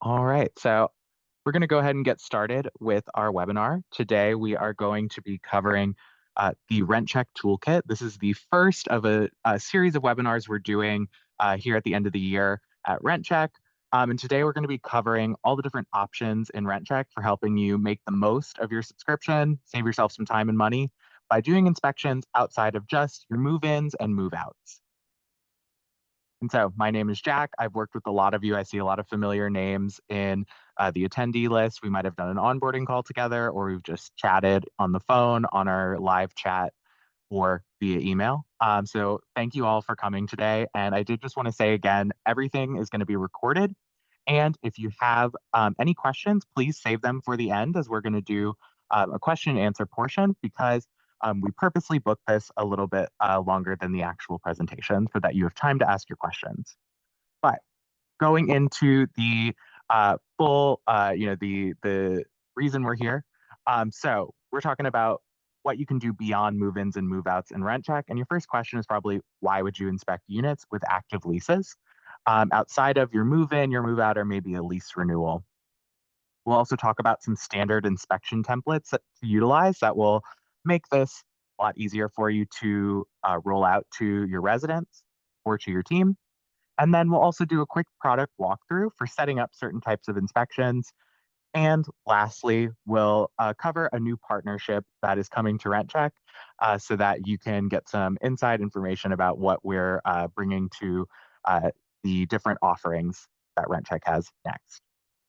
All right, so we're going to go ahead and get started with our webinar. Today, we are going to be covering the RentCheck Toolkit. This is the first of a series of webinars we're doing here at the end of the year at RentCheck. And today, we're going to be covering all the different options in RentCheck for helping you make the most of your subscription, save yourself some time and money by doing inspections outside of just your move-ins and move-outs. And so my name is Jack. I've worked with a lot of you. I see a lot of familiar names in the attendee list. We might have done an onboarding call together, or we've just chatted on the phone on our live chat or via email. So thank you all for coming today. And I did just want to say again, everything is going to be recorded. And if you have any questions, please save them for the end as we're going to do a question and answer portion because we purposely booked this a little bit longer than the actual presentation so that you have time to ask your questions. But going into the full, the reason we're here. So we're talking about what you can do beyond move-ins and move-outs in RentCheck. And your first question is probably, why would you inspect units with active leases outside of your move-in, your move-out, or maybe a lease renewal? We'll also talk about some standard inspection templates to utilize that will make this a lot easier for you to roll out to your residents or to your team. And then we'll also do a quick product walkthrough for setting up certain types of inspections. And lastly, we'll cover a new partnership that is coming to RentCheck so that you can get some inside information about what we're bringing to the different offerings that RentCheck has next.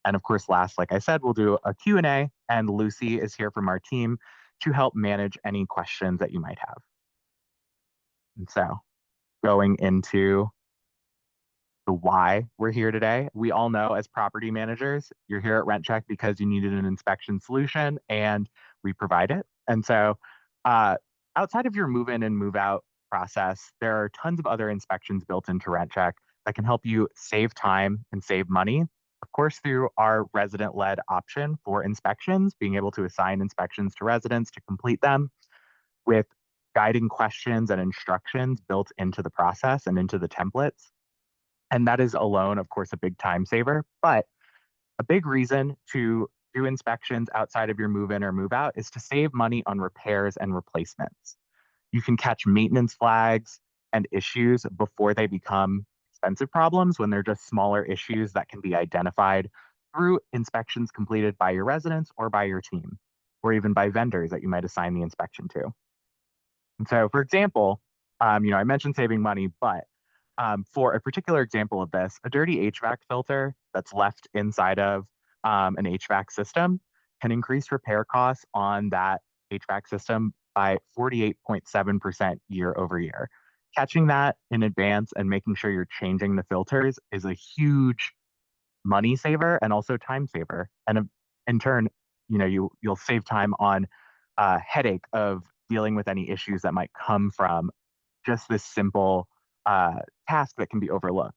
And of course, last, like I said, we'll do a Q&A, and Lucy is here from our team to help manage any questions that you might have. And so going into the why we're here today. We all know as property managers, you're here at RentCheck because you needed an inspection solution and we provide it. And so outside of your move-in and move-out process, there are tons of other inspections built into RentCheck that can help you save time and save money. Of course, through our resident-led option for inspections, being able to assign inspections to residents to complete them with guiding questions and instructions built into the process and into the templates. And that is alone, of course, a big time saver. But a big reason to do inspections outside of your move in or move out is to save money on repairs and replacements. You can catch maintenance flags and issues before they become expensive problems when they're just smaller issues that can be identified through inspections completed by your residents or by your team, or even by vendors that you might assign the inspection to. And so, for example, I mentioned saving money, but for a particular example of this, a dirty HVAC filter that's left inside of an HVAC system can increase repair costs on that HVAC system by 48.7% year over year. Catching that in advance and making sure you're changing the filters is a huge money saver and also time saver. And in turn, you'll save time on headache of dealing with any issues that might come from just this simple task that can be overlooked.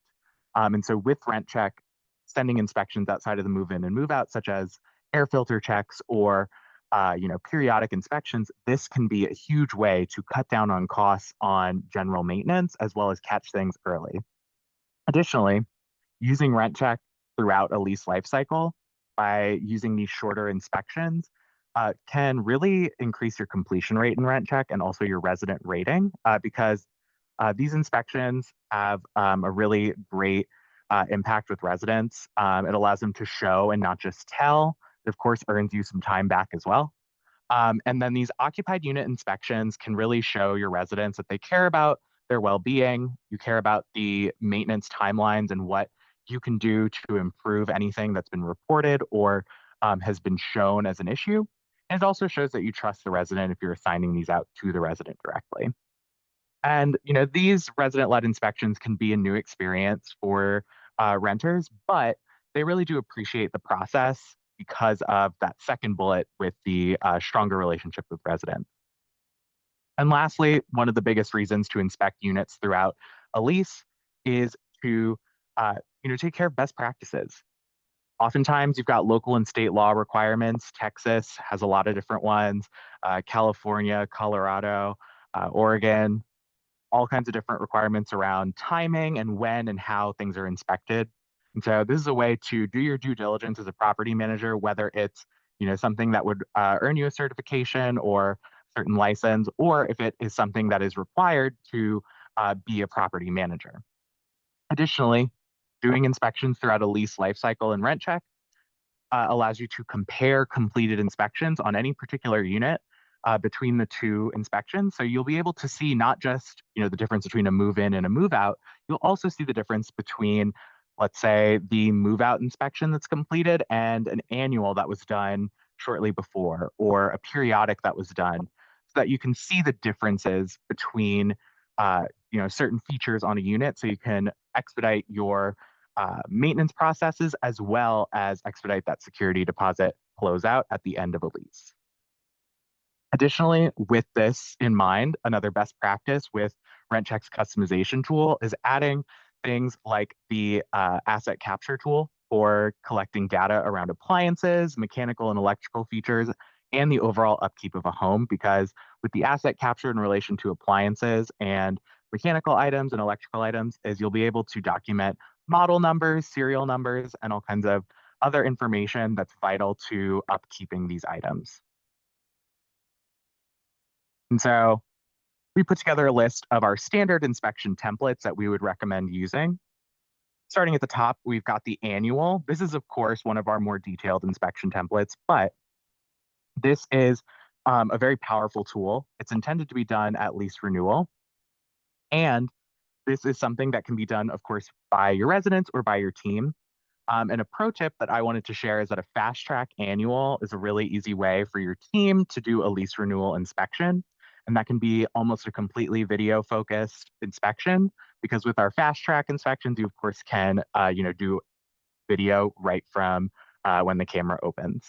And so with RentCheck, sending inspections outside of the move-in and move-out, such as air filter checks or periodic inspections, this can be a huge way to cut down on costs on general maintenance as well as catch things early. Additionally, using RentCheck throughout a lease lifecycle by using these shorter inspections can really increase your completion rate in RentCheck and also your resident rating because these inspections have a really great impact with residents. It allows them to show and not just tell. It, of course, earns you some time back as well. And then these occupied unit inspections can really show your residents that they care about their well-being. You care about the maintenance timelines and what you can do to improve anything that's been reported or has been shown as an issue. And it also shows that you trust the resident if you're assigning these out to the resident directly. And these resident-led inspections can be a new experience for renters, but they really do appreciate the process because of that second bullet with the stronger relationship with residents. And lastly, one of the biggest reasons to inspect units throughout a lease is to take care of best practices. Oftentimes, you've got local and state law requirements. Texas has a lot of different ones. California, Colorado, Oregon, all kinds of different requirements around timing and when and how things are inspected. And so this is a way to do your due diligence as a property manager, whether it's something that would earn you a certification or certain license, or if it is something that is required to be a property manager. Additionally, doing inspections throughout a lease lifecycle and rent check allows you to compare completed inspections on any particular unit between the two inspections. So you'll be able to see not just the difference between a move in and a move out. You'll also see the difference between, let's say, the move out inspection that's completed and an annual that was done shortly before, or a periodic that was done, so that you can see the differences between certain features on a unit, so you can expedite your maintenance processes, as well as expedite that security deposit closeout at the end of a lease. Additionally, with this in mind, another best practice with RentCheck's customization tool is adding things like the asset capture tool for collecting data around appliances, mechanical and electrical features, and the overall upkeep of a home. Because with the asset capture in relation to appliances and mechanical items and electrical items, is you'll be able to document model numbers, serial numbers, and all kinds of other information that's vital to upkeeping these items. And so we put together a list of our standard inspection templates that we would recommend using. Starting at the top, we've got the annual. This is, of course, one of our more detailed inspection templates, but this is a very powerful tool. It's intended to be done at lease renewal. And this is something that can be done, of course, by your residents or by your team. And a pro tip that I wanted to share is that a fast track annual is a really easy way for your team to do a lease renewal inspection. And that can be almost a completely video focused inspection, because with our fast track inspections, you of course can, do video right from when the camera opens.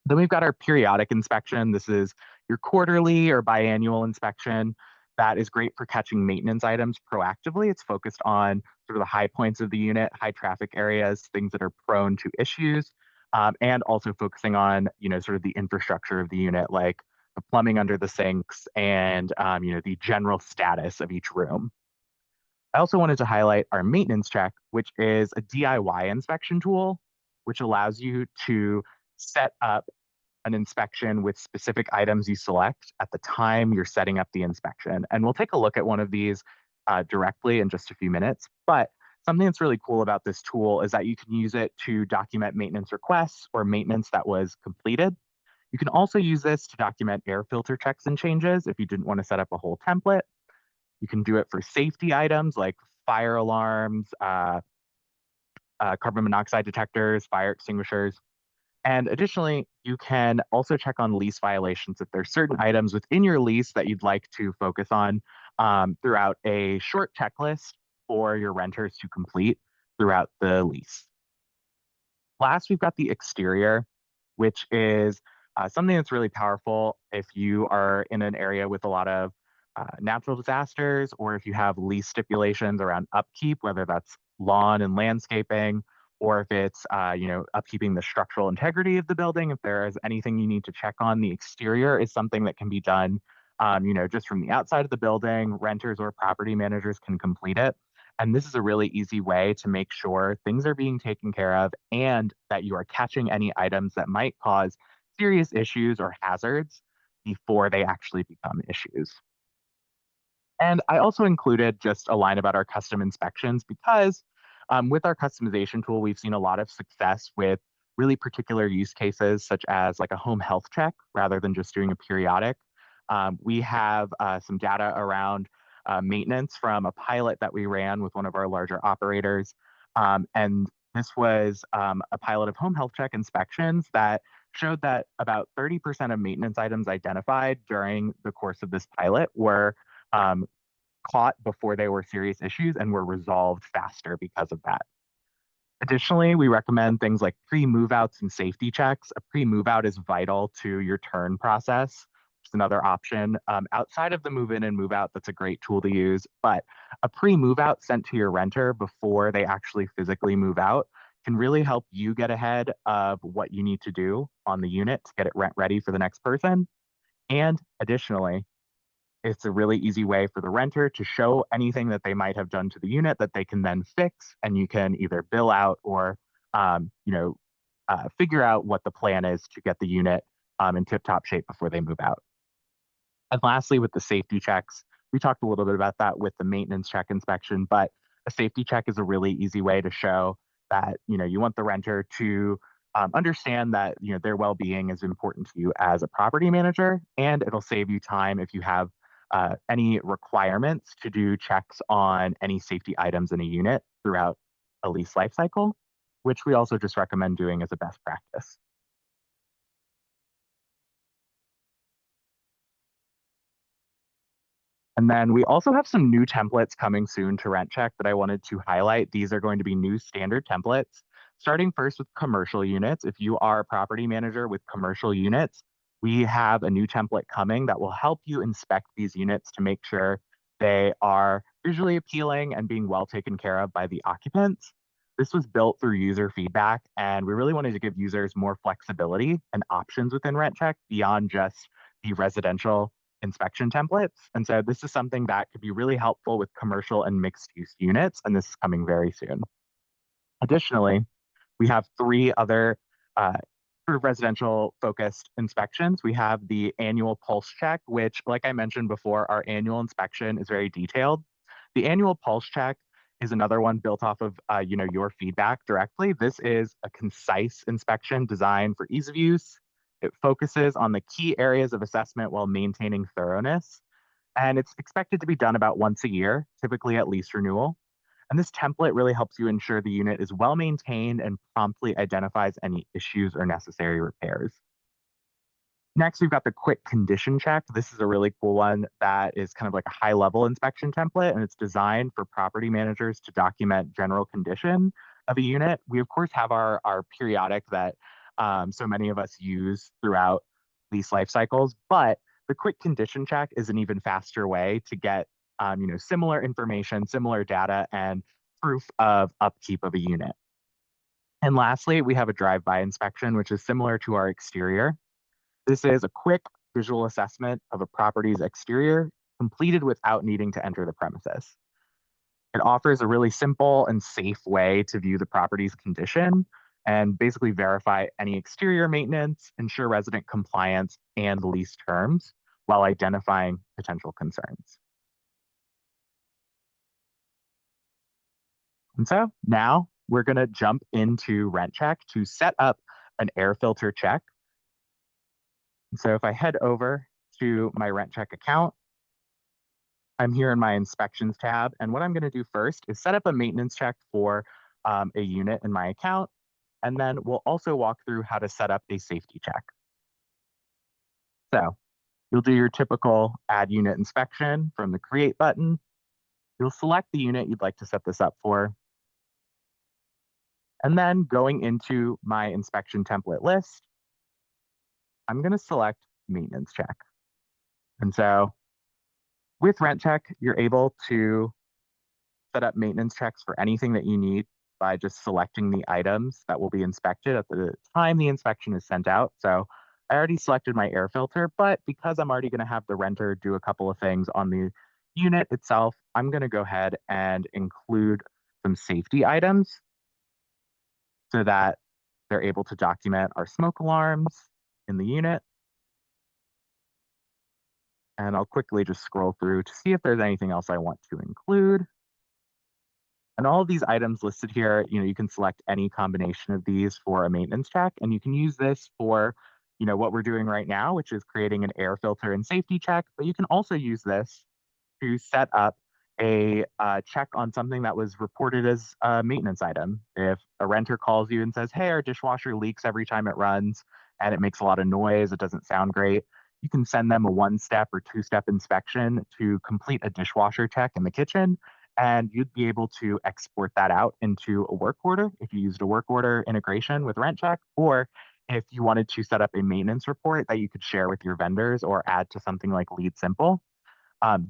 Then we've got our periodic inspection. This is your quarterly or biannual inspection. That is great for catching maintenance items proactively. It's focused on sort of the high points of the unit, high traffic areas, things that are prone to issues, and also focusing on, sort of the infrastructure of the unit, like the plumbing under the sinks and, the general status of each room. I also wanted to highlight our maintenance check, which is a DIY inspection tool, which allows you to set up an inspection with specific items you select at the time you're setting up the inspection. And we'll take a look at one of these directly in just a few minutes. But something that's really cool about this tool is that you can use it to document maintenance requests or maintenance that was completed. You can also use this to document air filter checks and changes if you didn't want to set up a whole template. You can do it for safety items like fire alarms, carbon monoxide detectors, fire extinguishers. And additionally, you can also check on lease violations if there's certain items within your lease that you'd like to focus on throughout a short checklist for your renters to complete throughout the lease. Last, we've got the exterior, which is something that's really powerful if you are in an area with a lot of natural disasters, or if you have lease stipulations around upkeep, whether that's lawn and landscaping, or if it's upkeeping the structural integrity of the building. If there is anything you need to check on, the exterior is something that can be done, just from the outside of the building. Renters or property managers can complete it. And this is a really easy way to make sure things are being taken care of and that you are catching any items that might cause serious issues or hazards before they actually become issues. And I also included just a line about our custom inspections because with our customization tool, we've seen a lot of success with really particular use cases, such as like a home health check rather than just doing a periodic. We have some data around maintenance from a pilot that we ran with one of our larger operators. And this was a pilot of home health check inspections that showed that about 30% of maintenance items identified during the course of this pilot were um, caught before they were serious issues and were resolved faster because of that. Additionally, we recommend things like pre-move outs and safety checks. A pre-move out is vital to your turn process, which is another option. Outside of the move in and move out, that's a great tool to use. But a pre-move out sent to your renter before they actually physically move out can really help you get ahead of what you need to do on the unit to get it rent ready for the next person. And additionally, It's a really easy way for the renter to show anything that they might have done to the unit that they can then fix, and you can either bill out or, figure out what the plan is to get the unit in tip-top shape before they move out. And lastly, with the safety checks, we talked a little bit about that with the maintenance check inspection, but a safety check is a really easy way to show that you want the renter to understand that their well-being is important to you as a property manager, and it'll save you time if you have any requirements to do checks on any safety items in a unit throughout a lease life cycle, which we also just recommend doing as a best practice. And then we also have some new templates coming soon to RentCheck that I wanted to highlight. These are going to be new standard templates, starting first with commercial units. If you are a property manager with commercial units, we have a new template coming that will help you inspect these units to make sure they are visually appealing and being well taken care of by the occupants. This was built through user feedback, and we really wanted to give users more flexibility and options within RentCheck beyond just the residential inspection templates. And so this is something that could be really helpful with commercial and mixed use units, and this is coming very soon. Additionally, we have three other uh, sort of residential focused inspections. We have the annual pulse check, which, like I mentioned before, our annual inspection is very detailed. The annual pulse check is another one built off of your feedback directly. This is a concise inspection designed for ease of use. It focuses on the key areas of assessment while maintaining thoroughness. And it's expected to be done about once a year, typically at lease renewal. And this template really helps you ensure the unit is well maintained and promptly identifies any issues or necessary repairs. Next, we've got the quick condition check. This is a really cool one that is kind of like a high level inspection template, and it's designed for property managers to document general condition of a unit. We, of course, have our periodic that so many of us use throughout lease life cycles, but the quick condition check is an even faster way to get similar information, similar data, and proof of upkeep of a unit. And lastly, we have a drive-by inspection, which is similar to our exterior. This is a quick visual assessment of a property's exterior, completed without needing to enter the premises. It offers a really simple and safe way to view the property's condition and basically verify any exterior maintenance, ensure resident compliance, and lease terms while identifying potential concerns. And so now we're going to jump into RentCheck to set up an air filter check. And so if I head over to my RentCheck account, I'm here in my inspections tab. And what I'm going to do first is set up a maintenance check for a unit in my account. And then we'll also walk through how to set up a safety check. So you'll do your typical add unit inspection from the create button. You'll select the unit you'd like to set this up for. And then going into my inspection template list, I'm going to select maintenance check. And so with RentCheck, you're able to set up maintenance checks for anything that you need by just selecting the items that will be inspected at the time the inspection is sent out. So I already selected my air filter, but because I'm already going to have the renter do a couple of things on the unit itself, I'm going to go ahead and include some safety items so that they're able to document our smoke alarms in the unit. And I'll quickly just scroll through to see if there's anything else I want to include. And all of these items listed here, you can select any combination of these for a maintenance check, and you can use this for, what we're doing right now, which is creating an air filter and safety check, but you can also use this to set up a check on something that was reported as a maintenance item. If a renter calls you and says, hey, our dishwasher leaks every time it runs and it makes a lot of noise, it doesn't sound great, you can send them a one-step or two-step inspection to complete a dishwasher check in the kitchen, and you'd be able to export that out into a work order if you used a work order integration with RentCheck, or if you wanted to set up a maintenance report that you could share with your vendors or add to something like Lead Simple.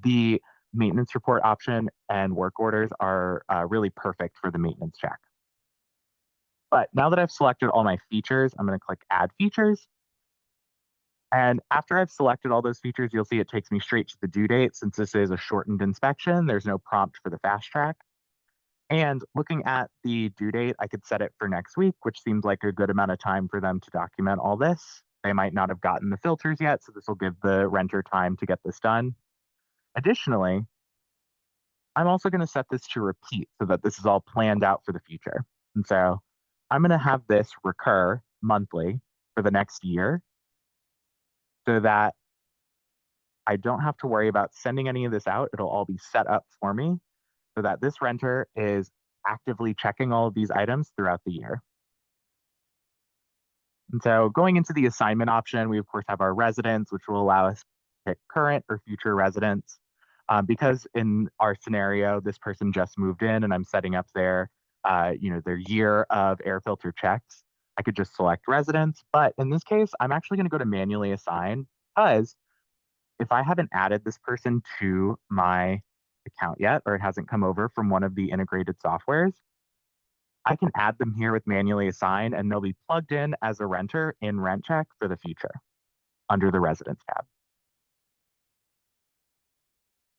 The maintenance report option and work orders are really perfect for the maintenance check. But now that I've selected all my features, I'm going to click Add Features. And after I've selected all those features, you'll see it takes me straight to the due date. Since this is a shortened inspection, there's no prompt for the fast track. And looking at the due date, I could set it for next week, which seems like a good amount of time for them to document all this. They might not have gotten the filters yet, so this will give the renter time to get this done. Additionally, I'm also going to set this to repeat so that this is all planned out for the future. And so I'm going to have this recur monthly for the next year so that I don't have to worry about sending any of this out. It'll all be set up for me so that this renter is actively checking all of these items throughout the year. And so going into the assignment option, we of course have our residents, which will allow us to pick current or future residents. Because in our scenario, this person just moved in and I'm setting up their year of air filter checks, I could just select residents. But in this case, I'm actually going to go to manually assign because if I haven't added this person to my account yet, or it hasn't come over from one of the integrated softwares, I can add them here with manually assign and they'll be plugged in as a renter in RentCheck for the future under the residence tab.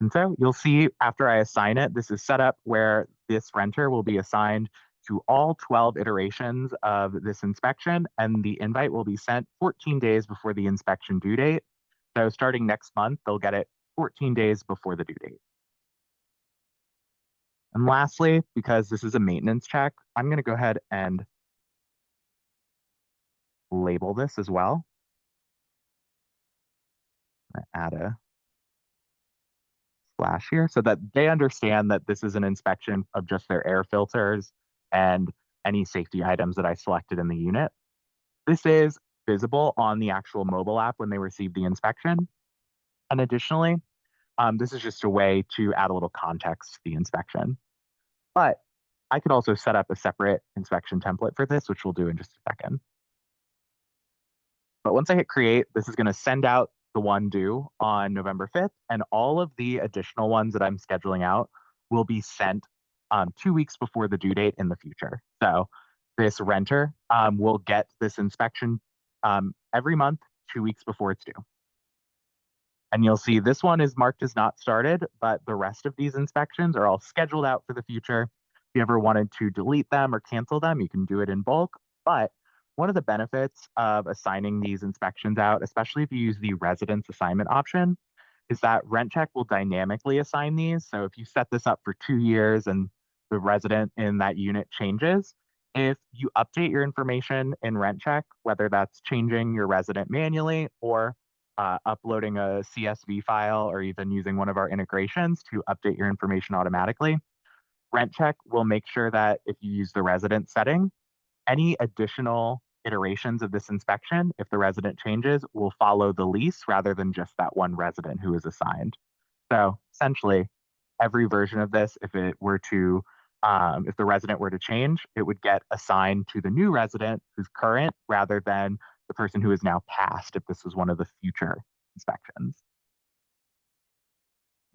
And so you'll see after I assign it, this is set up where this renter will be assigned to all 12 iterations of this inspection, and the invite will be sent 14 days before the inspection due date. So starting next month, they'll get it 14 days before the due date. And lastly, because this is a maintenance check, I'm going to go ahead and label this as well. Add a slash here so that they understand that this is an inspection of just their air filters and any safety items that I selected in the unit. This is visible on the actual mobile app when they receive the inspection. And additionally, this is just a way to add a little context to the inspection. But I could also set up a separate inspection template for this, which we'll do in just a second. But once I hit create, this is going to send out the one due on November 5th, and all of the additional ones that I'm scheduling out will be sent 2 weeks before the due date in the future. So this renter will get this inspection every month, 2 weeks before it's due. And you'll see this one is marked as not started, but the rest of these inspections are all scheduled out for the future. If you ever wanted to delete them or cancel them, you can do it in bulk. But one of the benefits of assigning these inspections out, especially if you use the residence assignment option, is that RentCheck will dynamically assign these. So if you set this up for 2 years and the resident in that unit changes, if you update your information in RentCheck, whether that's changing your resident manually or uploading a CSV file or even using one of our integrations to update your information automatically, RentCheck will make sure that if you use the resident setting, any additional iterations of this inspection, if the resident changes, will follow the lease rather than just that one resident who is assigned. So essentially, every version of this, if the resident were to change, it would get assigned to the new resident who's current rather than the person who is now passed if this was one of the future inspections.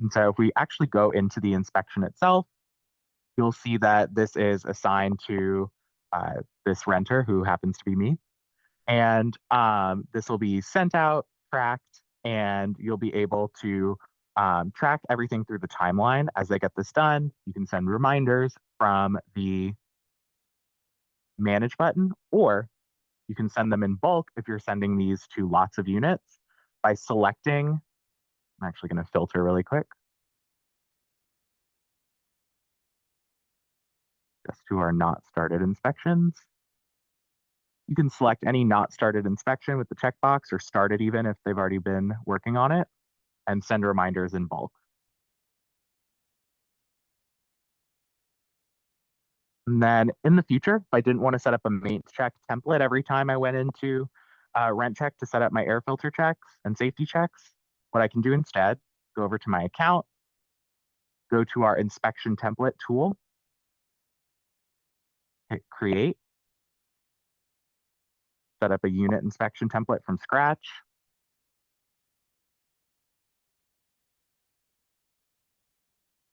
And so if we actually go into the inspection itself, you'll see that this is assigned to this renter who happens to be me. And this will be sent out, tracked, and you'll be able to track everything through the timeline as they get this done. You can send reminders from the manage button, or you can send them in bulk if you're sending these to lots of units by selecting. I'm actually going to filter really quick just to our not started inspections. You can select any not started inspection with the checkbox or started even if they've already been working on it and send reminders in bulk. And then in the future, if I didn't want to set up a maintenance check template every time I went into RentCheck to set up my air filter checks and safety checks, what I can do instead, go over to my account, go to our inspection template tool, hit create, set up a unit inspection template from scratch,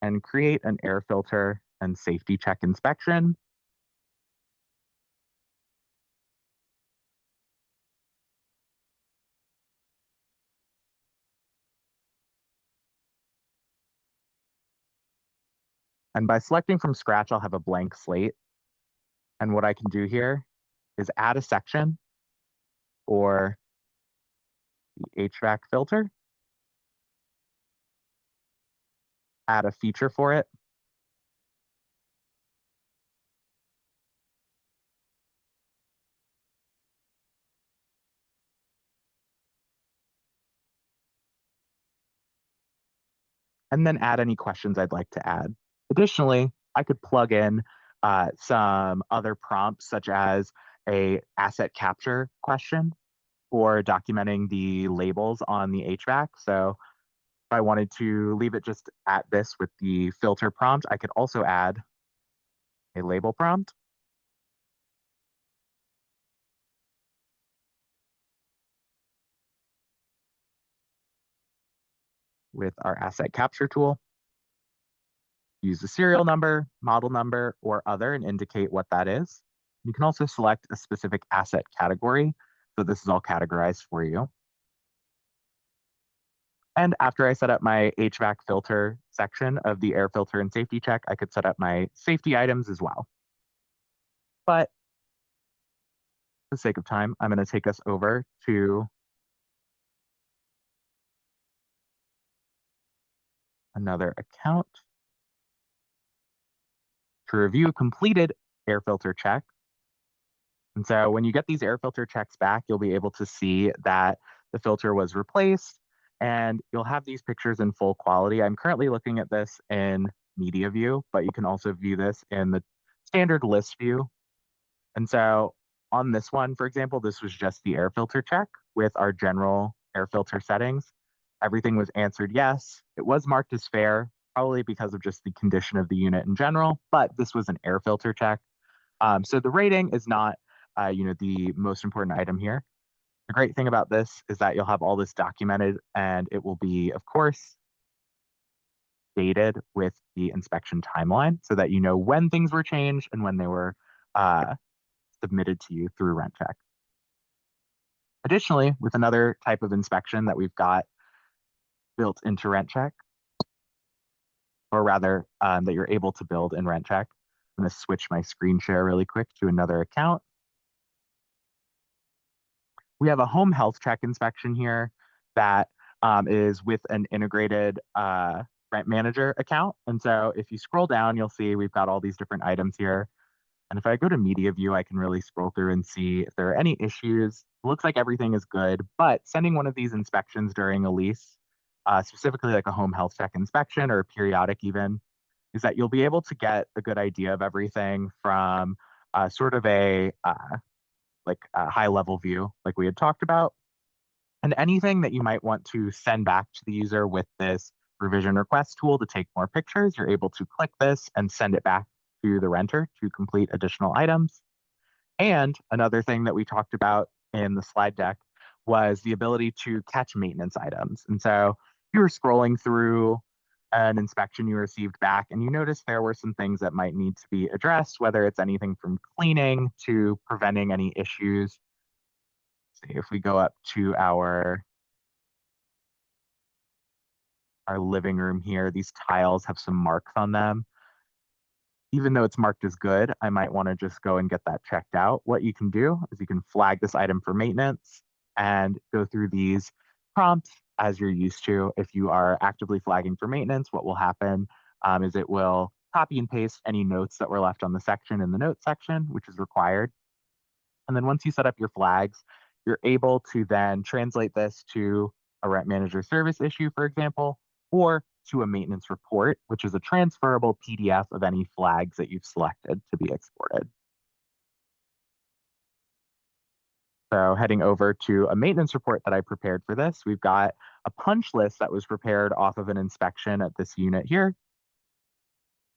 and create an air filter and safety check inspection. And by selecting from scratch, I'll have a blank slate. And what I can do here is add a section or the HVAC filter, add a feature for it, and then add any questions I'd like to add. Additionally, I could plug in some other prompts such as a asset capture question or documenting the labels on the HVAC. So if I wanted to leave it just at this with the filter prompt, I could also add a label prompt with our asset capture tool. Use the serial number, model number, or other and indicate what that is. You can also select a specific asset category. So this is all categorized for you. And after I set up my HVAC filter section of the air filter and safety check, I could set up my safety items as well. But for the sake of time, I'm going to take us over to another account to review completed air filter check. And so when you get these air filter checks back, you'll be able to see that the filter was replaced and you'll have these pictures in full quality. I'm currently looking at this in media view, but you can also view this in the standard list view. And so on this one, for example, this was just the air filter check with our general air filter settings. Everything was answered yes. It was marked as fair, probably because of just the condition of the unit in general, but this was an air filter check. So the rating is not, the most important item here. The great thing about this is that you'll have all this documented and it will be, of course, dated with the inspection timeline so that you know when things were changed and when they were uh, submitted to you through RentCheck. Additionally, with another type of inspection that we've got built into RentCheck, or rather that you're able to build in RentCheck, I'm going to switch my screen share really quick to another account. We have a home health check inspection here that is with an integrated rent manager account. And so if you scroll down, you'll see we've got all these different items here. And if I go to media view, I can really scroll through and see if there are any issues. It looks like everything is good, but sending one of these inspections during a lease, specifically like a home health check inspection or a periodic even, is that you'll be able to get a good idea of everything from sort of a high level view, like we had talked about. And anything that you might want to send back to the user with this revision request tool to take more pictures, you're able to click this and send it back to the renter to complete additional items. And another thing that we talked about in the slide deck was the ability to catch maintenance items. And so you were scrolling through an inspection you received back and you noticed there were some things that might need to be addressed, whether it's anything from cleaning to preventing any issues. See if we go up to our living room here, these tiles have some marks on them. Even though it's marked as good, I might want to just go and get that checked out. What you can do is you can flag this item for maintenance and go through these prompts as you're used to. If you are actively flagging for maintenance, what will happen is it will copy and paste any notes that were left on the section in the notes section, which is required. And then once you set up your flags, you're able to then translate this to a rent manager service issue, for example, or to a maintenance report, which is a transferable PDF of any flags that you've selected to be exported. So heading over to a maintenance report that I prepared for this, we've got a punch list that was prepared off of an inspection at this unit here.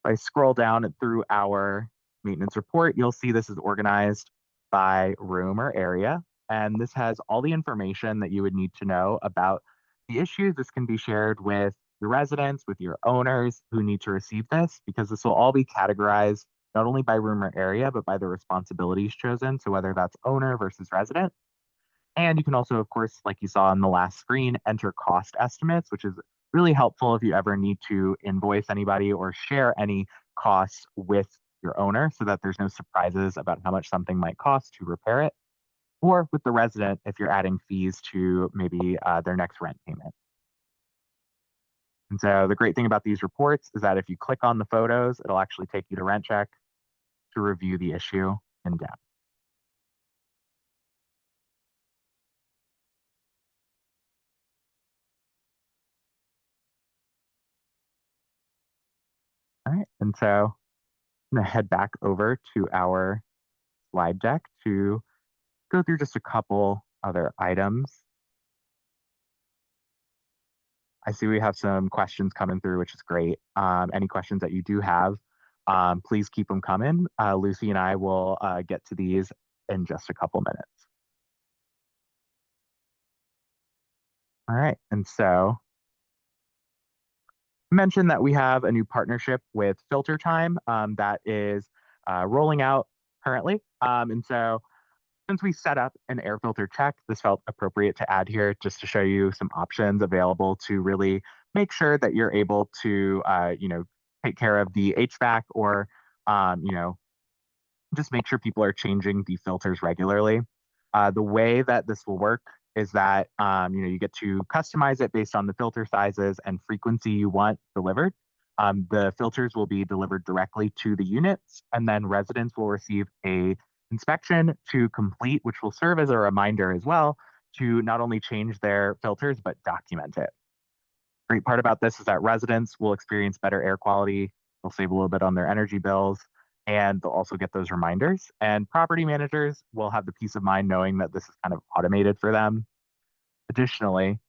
If I scroll down through our maintenance report, you'll see this is organized by room or area. And this has all the information that you would need to know about the issues. This can be shared with your residents, with your owners who need to receive this, because this will all be categorized not only by room or area, but by the responsibilities chosen. So whether that's owner versus resident. And you can also, of course, like you saw on the last screen, enter cost estimates, which is really helpful if you ever need to invoice anybody or share any costs with your owner so that there's no surprises about how much something might cost to repair it, or with the resident if you're adding fees to maybe their next rent payment. And so the great thing about these reports is that if you click on the photos, it'll actually take you to RentCheck to review the issue in depth. All right. And so I'm going to head back over to our slide deck to go through just a couple other items. I see we have some questions coming through, which is great. Any questions that you do have, please keep them coming. Lucy and I will get to these in just a couple minutes. All right. And so I mentioned that we have a new partnership with Filter Time that is rolling out currently. And so since we set up an air filter check, this felt appropriate to add here just to show you some options available to really make sure that you're able to, take care of the HVAC or, just make sure people are changing the filters regularly. The way that this will work is that you get to customize it based on the filter sizes and frequency you want delivered. The filters will be delivered directly to the units, and then residents will receive a inspection to complete, which will serve as a reminder as well to not only change their filters but document it. Great part about this is that residents will experience better air quality. They'll save a little bit on their energy bills, and they'll also get those reminders. And property managers will have the peace of mind knowing that this is kind of automated for them. Additionally,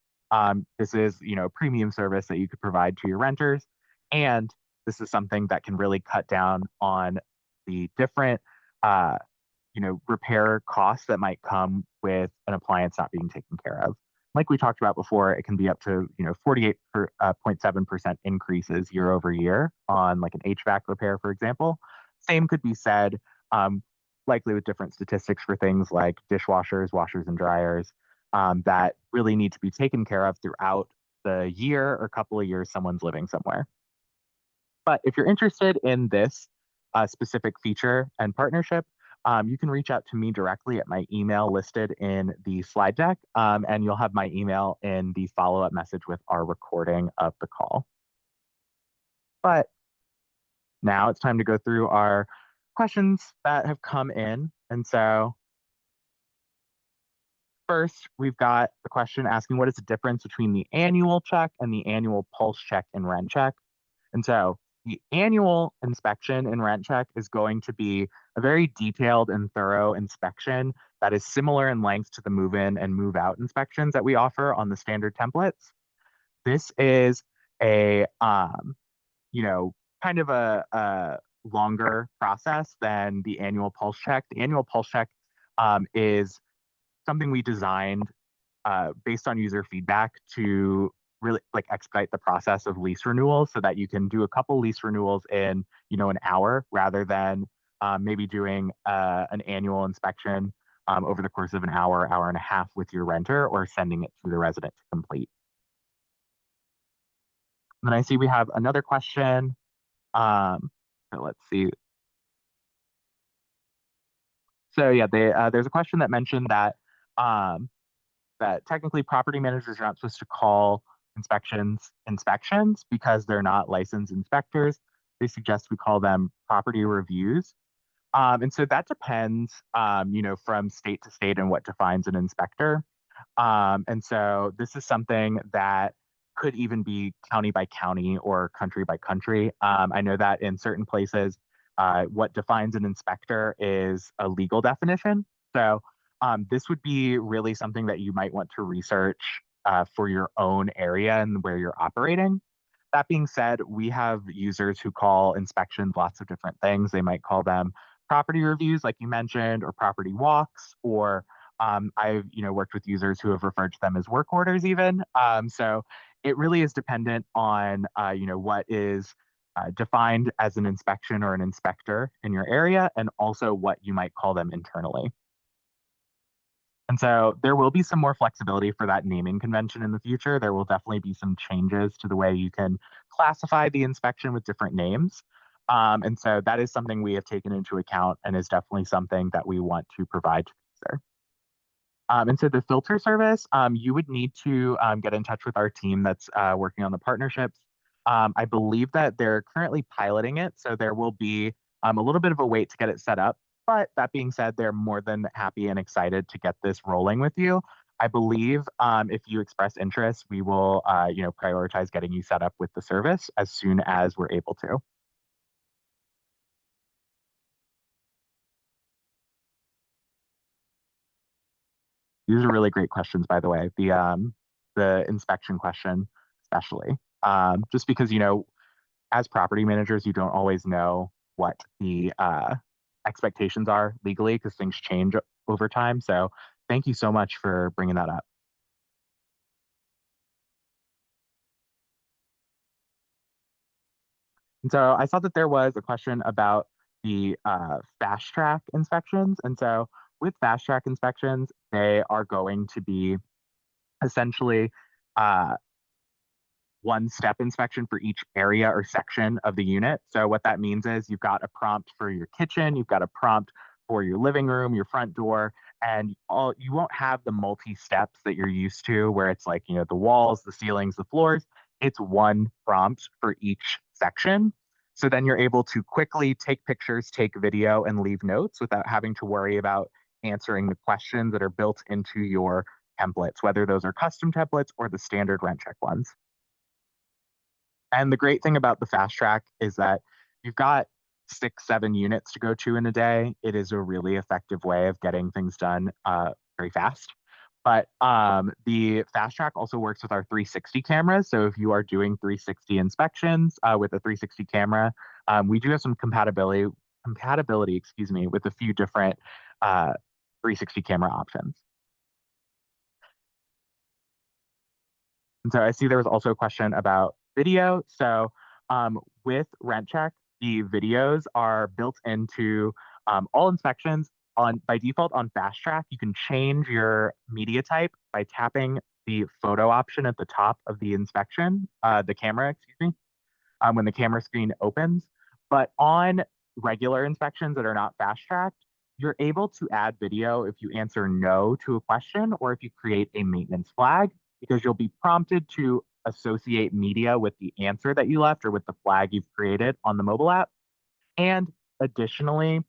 this is a premium service that you could provide to your renters, and this is something that can really cut down on the different repair costs that might come with an appliance not being taken care of. Like we talked about before, it can be up to 48.7% increases year over year on like an HVAC repair, for example. Same could be said, likely with different statistics for things like dishwashers, washers, and dryers that really need to be taken care of throughout the year or couple of years someone's living somewhere. But if you're interested in this specific feature and partnership, you can reach out to me directly at my email listed in the slide deck, and you'll have my email in the follow-up message with our recording of the call. But now it's time to go through our questions that have come in. And so first, we've got a question asking what is the difference between the annual check and the annual pulse check in RentCheck? And so the annual inspection in RentCheck is going to be a very detailed and thorough inspection that is similar in length to the move in and move out inspections that we offer on the standard templates. This is a, kind of a longer process than the annual pulse check. The annual pulse check is something we designed based on user feedback to really like expedite the process of lease renewals so that you can do a couple lease renewals in an hour rather than maybe doing an annual inspection over the course of an hour and a half with your renter or sending it to the resident to complete. And then I see we have another question. So let's see. So yeah, there's a question that mentioned that that technically property managers are not supposed to call inspections because they're not licensed inspectors. They suggest we call them property reviews. And so that depends, from state to state and what defines an inspector. And so this is something that could even be county by county or country by country. I know that in certain places, what defines an inspector is a legal definition. So this would be really something that you might want to research for your own area and where you're operating. That being said, we have users who call inspections lots of different things. They might call them property reviews, like you mentioned, or property walks, or I've worked with users who have referred to them as work orders even. So it really is dependent on what is defined as an inspection or an inspector in your area, and also what you might call them internally. And so there will be some more flexibility for that naming convention in the future. There will definitely be some changes to the way you can classify the inspection with different names. And so that is something we have taken into account and is definitely something that we want to provide to the user. And so the filter service, you would need to get in touch with our team that's working on the partnerships. I believe that they're currently piloting it, so there will be a little bit of a wait to get it set up. But that being said, they're more than happy and excited to get this rolling with you. I believe if you express interest, we will, prioritize getting you set up with the service as soon as we're able to. These are really great questions, by the way. The inspection question, especially, just because as property managers, you don't always know what the expectations are legally because things change over time. So, thank you so much for bringing that up. And so, I saw that there was a question about the fast track inspections, and so with fast track inspections, they are going to be essentially uh, one step inspection for each area or section of the unit. So what that means is you've got a prompt for your kitchen, you've got a prompt for your living room, your front door, and all you won't have the multi steps that you're used to where it's like, the walls, the ceilings, the floors. It's one prompt for each section. So then you're able to quickly take pictures, take video, and leave notes without having to worry about answering the questions that are built into your templates, whether those are custom templates or the standard rent check ones. And the great thing about the fast track is that you've got 6, 7 units to go to in a day. It is a really effective way of getting things done very fast. But the fast track also works with our 360 cameras. So if you are doing 360 inspections with a 360 camera, we do have some compatibility, excuse me, with a few different 360 camera options. And so I see there was also a question about video. So with RentCheck, the videos are built into all inspections on by default on Fast Track. You can change your media type by tapping the photo option at the top of the inspection, the camera, excuse me, when the camera screen opens. But on regular inspections that are not fast tracked, you're able to add video if you answer no to a question or if you create a maintenance flag, because you'll be prompted to associate media with the answer that you left or with the flag you've created on the mobile app. And additionally,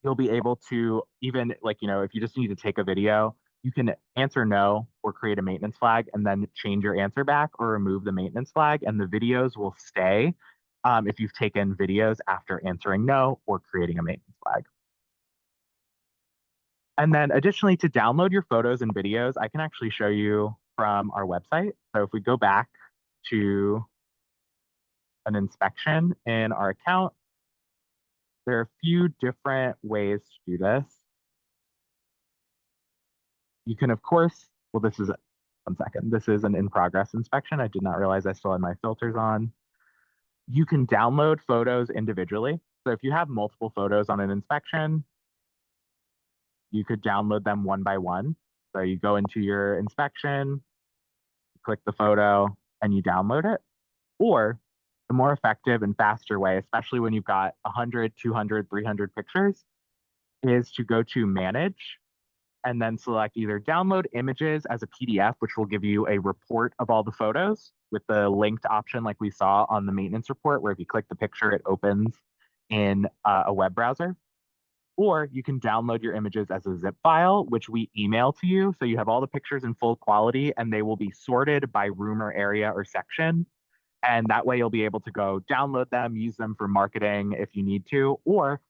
you'll be able to even like, if you just need to take a video, you can answer no or create a maintenance flag and then change your answer back or remove the maintenance flag, and the videos will stay if you've taken videos after answering no or creating a maintenance flag. And then additionally, to download your photos and videos, I can actually show you from our website. So if we go back to an inspection in our account, there are a few different ways to do this. You can, of course, well, this is, one second, this is an in progress inspection. I did not realize I still had my filters on. You can download photos individually. So if you have multiple photos on an inspection, you could download them one by one. So you go into your inspection, click the photo, and you download it. Or the more effective and faster way, especially when you've got 100, 200, 300 pictures, is to go to manage and then select either download images as a PDF, which will give you a report of all the photos with the linked option like we saw on the maintenance report, where if you click the picture, it opens in a web browser. Or you can download your images as a zip file, which we email to you. So you have all the pictures in full quality and they will be sorted by room or area or section. And that way you'll be able to go download them, use them for marketing if you need to, or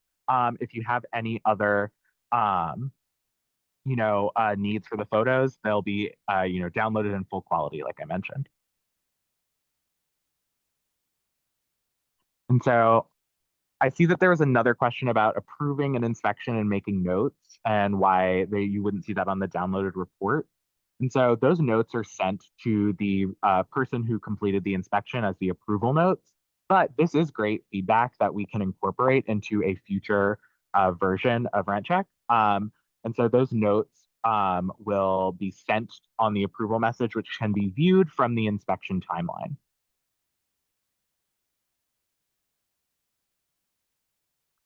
if you have any other um, needs for the photos, they'll be, downloaded in full quality, like I mentioned. And so I see that there was another question about approving an inspection and making notes and why you wouldn't see that on the downloaded report. And so those notes are sent to the person who completed the inspection as the approval notes. But this is great feedback that we can incorporate into a future version of RentCheck. And so those notes will be sent on the approval message, which can be viewed from the inspection timeline.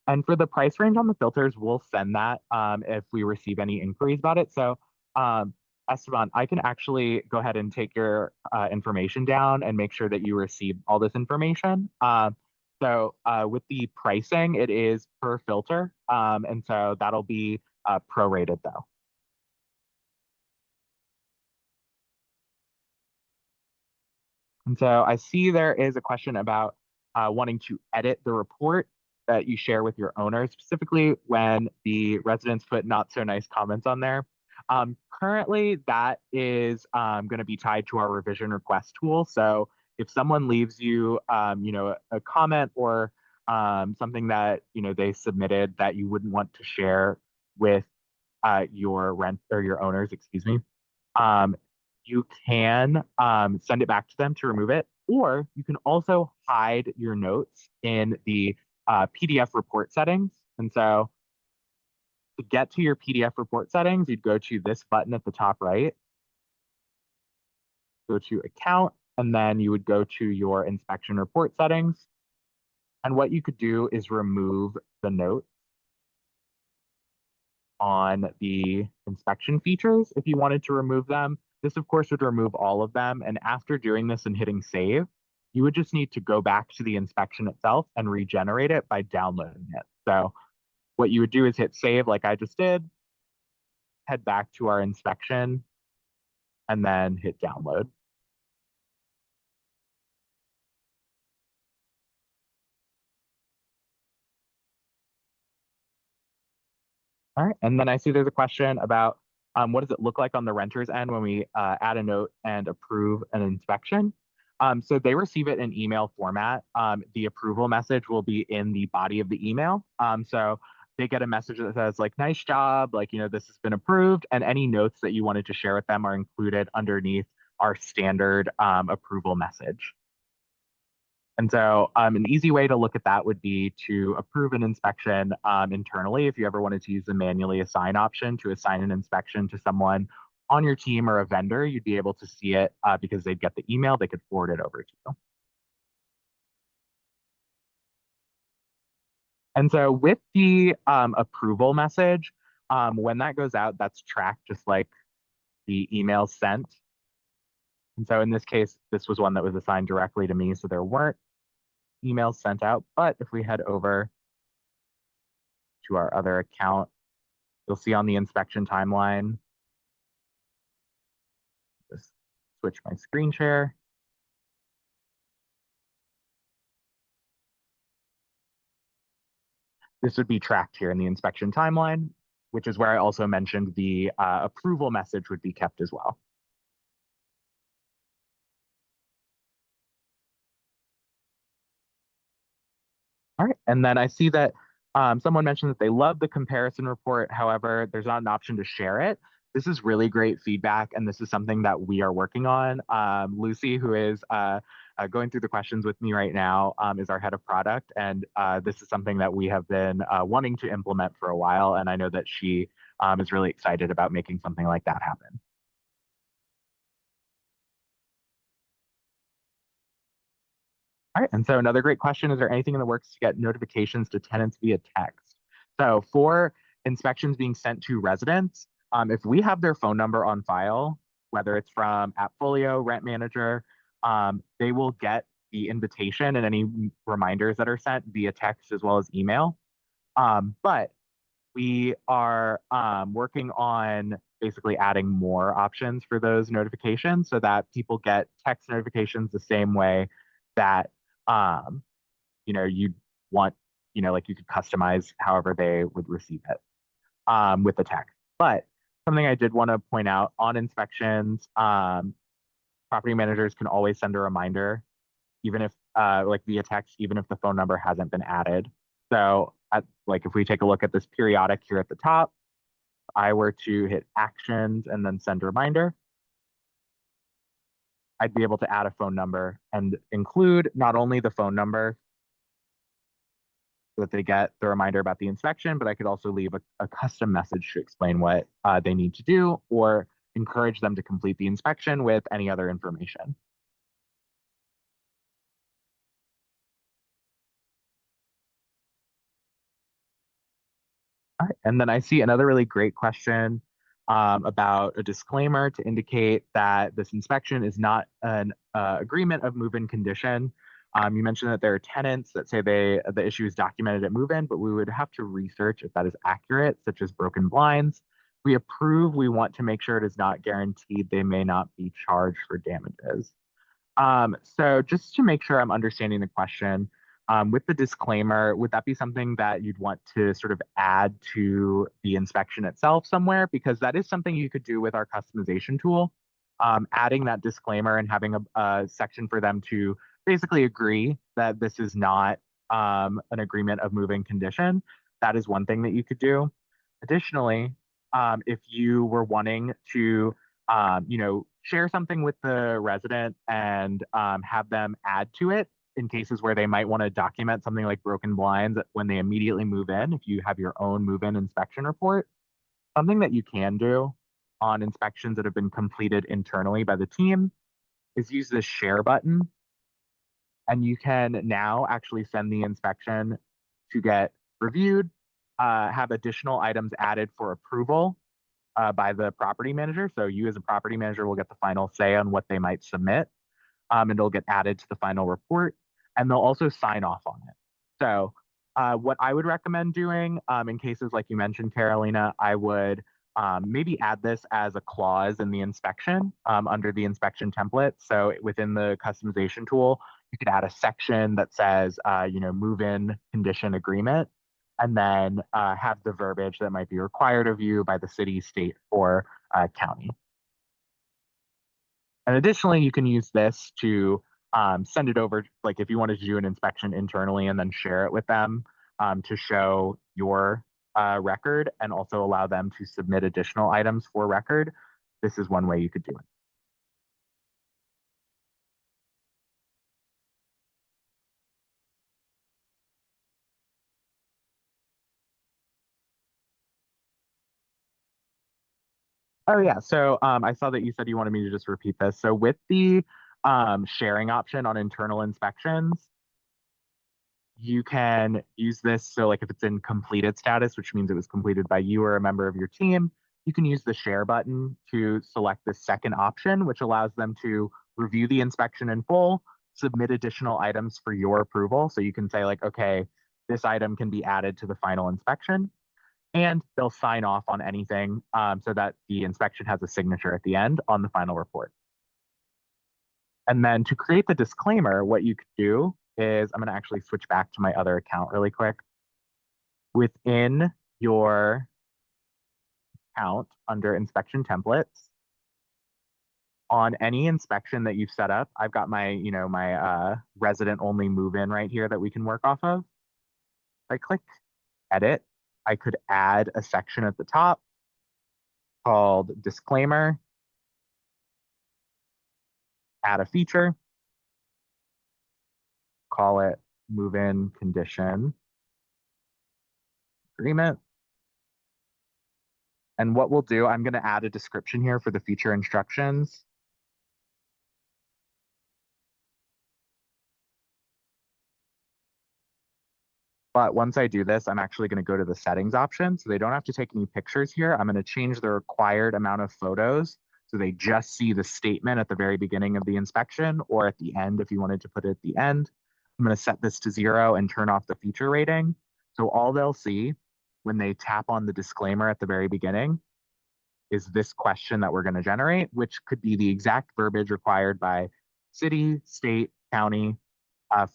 And for the price range on the filters, we'll send that if we receive any inquiries about it. So, um, Esteban, I can actually go ahead and take your information down and make sure that you receive all this information. With the pricing, it is per filter. And so that'll be prorated though. And so I see there is a question about wanting to edit the report that you share with your owners, specifically when the residents put not so nice comments on there. Currently, that is going to be tied to our revision request tool. So if someone leaves you, a comment or something that they submitted that you wouldn't want to share with your rent or your owners, excuse me, um, you can send it back to them to remove it, or you can also hide your notes in the PDF report settings. And so to get to your PDF report settings, you'd go to this button at the top right, go to account, and then you would go to your inspection report settings. And what you could do is remove the notes on the inspection features if you wanted to remove them. This, of course, would remove all of them. And after doing this and hitting save, you would just need to go back to the inspection itself and regenerate it by downloading it. So what you would do is hit save like I just did, head back to our inspection, and then hit download. All right. And then I see there's a question about what does it look like on the renter's end when we add a note and approve an inspection? So they receive it in email format. The approval message will be in the body of the email. So they get a message that says like, nice job, like, this has been approved. And any notes that you wanted to share with them are included underneath our standard approval message. And so an easy way to look at that would be to approve an inspection internally. If you ever wanted to use the manually assign option to assign an inspection to someone on your team or a vendor, you'd be able to see it because they'd get the email, they could forward it over to you. And so with the approval message, when that goes out, that's tracked just like the email sent. And so in this case, this was one that was assigned directly to me, so there weren't emails sent out. But if we head over to our other account, you'll see on the inspection timeline, just switch my screen share. This would be tracked here in the inspection timeline, which is where I also mentioned the approval message would be kept as well. All right, and then I see that someone mentioned that they love the comparison report. However, there's not an option to share it. This is really great feedback, and this is something that we are working on. Lucy, who is going through the questions with me right now, is our head of product, and this is something that we have been wanting to implement for a while, and I know that she is really excited about making something like that happen. All right, and so another great question, is there anything in the works to get notifications to tenants via text? So for inspections being sent to residents, if we have their phone number on file, whether it's from AppFolio, Rent Manager, they will get the invitation and any reminders that are sent via text as well as email. But we are working on basically adding more options for those notifications so that people get text notifications the same way that um, you'd want, like you could customize however they would receive it with the text. But something I did want to point out on inspections, property managers can always send a reminder, even if like via text, even if the phone number hasn't been added. So like if we take a look at this periodic here at the top, I were to hit actions and then send reminder, I'd be able to add a phone number and include not only the phone number so that they get the reminder about the inspection, but I could also leave a custom message to explain what they need to do or encourage them to complete the inspection with any other information. All right. And then I see another really great question about a disclaimer to indicate that this inspection is not an agreement of move-in condition. You mentioned that there are tenants that say the issue is documented at move-in, but we would have to research if that is accurate, such as broken blinds. We approve, we want to make sure it is not guaranteed they may not be charged for damages. So just to make sure I'm understanding the question, with the disclaimer, would that be something that you'd want to sort of add to the inspection itself somewhere? Because that is something you could do with our customization tool. Adding that disclaimer and having a section for them to basically agree that this is not an agreement of moving condition. That is one thing that you could do. Additionally, if you were wanting to share something with the resident and have them add to it in cases where they might want to document something like broken blinds when they immediately move in. If you have your own move-in inspection report, something that you can do on inspections that have been completed internally by the team is use this share button. And you can now actually send the inspection to get reviewed, have additional items added for approval by the property manager. So you as a property manager will get the final say on what they might submit, and it'll get added to the final report, and they'll also sign off on it. So what I would recommend doing in cases like you mentioned, Carolina, I would maybe add this as a clause in the inspection under the inspection template. So within the customization tool, you could add a section that says, move-in condition agreement, and then have the verbiage that might be required of you by the city, state, or county. And additionally, you can use this to send it over, like if you wanted to do an inspection internally and then share it with them to show your record and also allow them to submit additional items for record. This is one way you could do it. Oh yeah, so I saw that you said you wanted me to just repeat this. So with the sharing option on internal inspections, you can use this. So like if it's in completed status, which means it was completed by you or a member of your team, you can use the share button to select the second option, which allows them to review the inspection in full, submit additional items for your approval. So you can say like, okay, this item can be added to the final inspection, and they'll sign off on anything so that the inspection has a signature at the end on the final report. And then to create the disclaimer, what you could do is I'm going to actually switch back to my other account really quick. Within your account under inspection templates, on any inspection that you've set up, I've got my, my resident only move in right here that we can work off of. If I click edit, I could add a section at the top called disclaimer, add a feature, call it move in condition agreement. And what we'll do, I'm going to add a description here for the feature instructions. But once I do this, I'm actually going to go to the settings option. So they don't have to take any pictures here. I'm going to change the required amount of photos. So they just see the statement at the very beginning of the inspection or at the end if you wanted to put it at the end. I'm going to set this to 0 and turn off the feature rating. So all they'll see when they tap on the disclaimer at the very beginning is this question that we're going to generate, which could be the exact verbiage required by city, state, county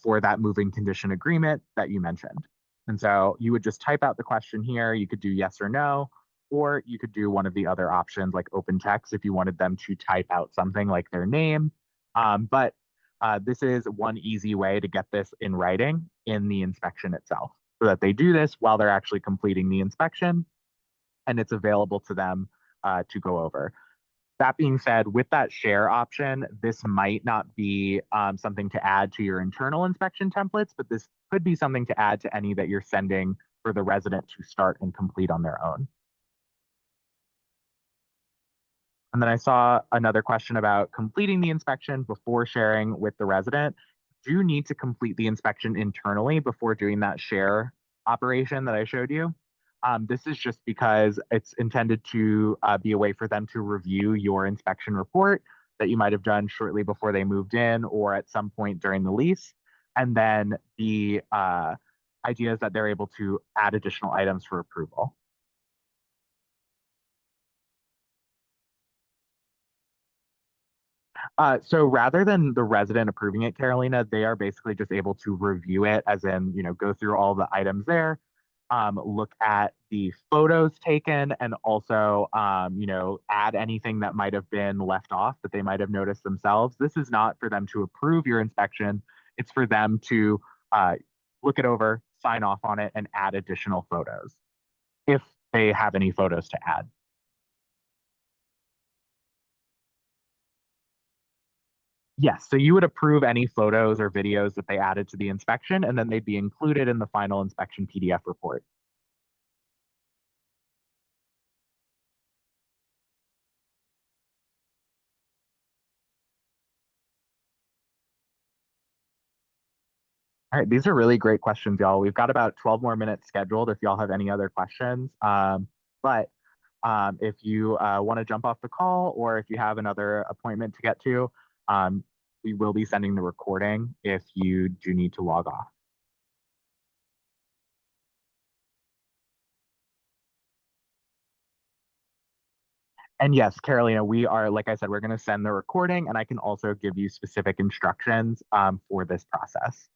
for that moving condition agreement that you mentioned. And so you would just type out the question here. You could do yes or no, or you could do one of the other options like open text if you wanted them to type out something like their name. But this is one easy way to get this in writing in the inspection itself so that they do this while they're actually completing the inspection and it's available to them to go over. That being said, with that share option, this might not be something to add to your internal inspection templates, but this could be something to add to any that you're sending for the resident to start and complete on their own. And then I saw another question about completing the inspection before sharing with the resident. Do you need to complete the inspection internally before doing that share operation that I showed you? This is just because it's intended to be a way for them to review your inspection report that you might have done shortly before they moved in or at some point during the lease. And then the idea is that they're able to add additional items for approval. So rather than the resident approving it, Carolina, they are basically just able to review it, as in, go through all the items there, look at the photos taken, and also, add anything that might have been left off that they might have noticed themselves. This is not for them to approve your inspection. It's for them to uh, look it over, sign off on it, and add additional photos if they have any photos to add. Yes, so you would approve any photos or videos that they added to the inspection, and then they'd be included in the final inspection PDF report. All right, these are really great questions, y'all. We've got about 12 more minutes scheduled if y'all have any other questions. But if you want to jump off the call or if you have another appointment to get to, um, we will be sending the recording if you do need to log off. And yes, Carolina, we are, like I said, we're going to send the recording and I can also give you specific instructions for this process.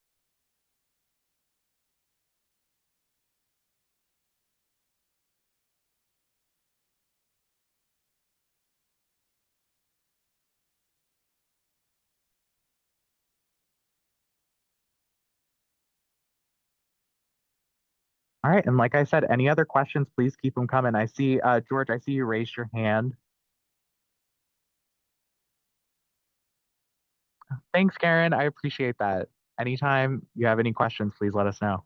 All right. And like I said, any other questions, please keep them coming. I see, George, I see you raised your hand. Thanks, Karen. I appreciate that. Anytime you have any questions, please let us know.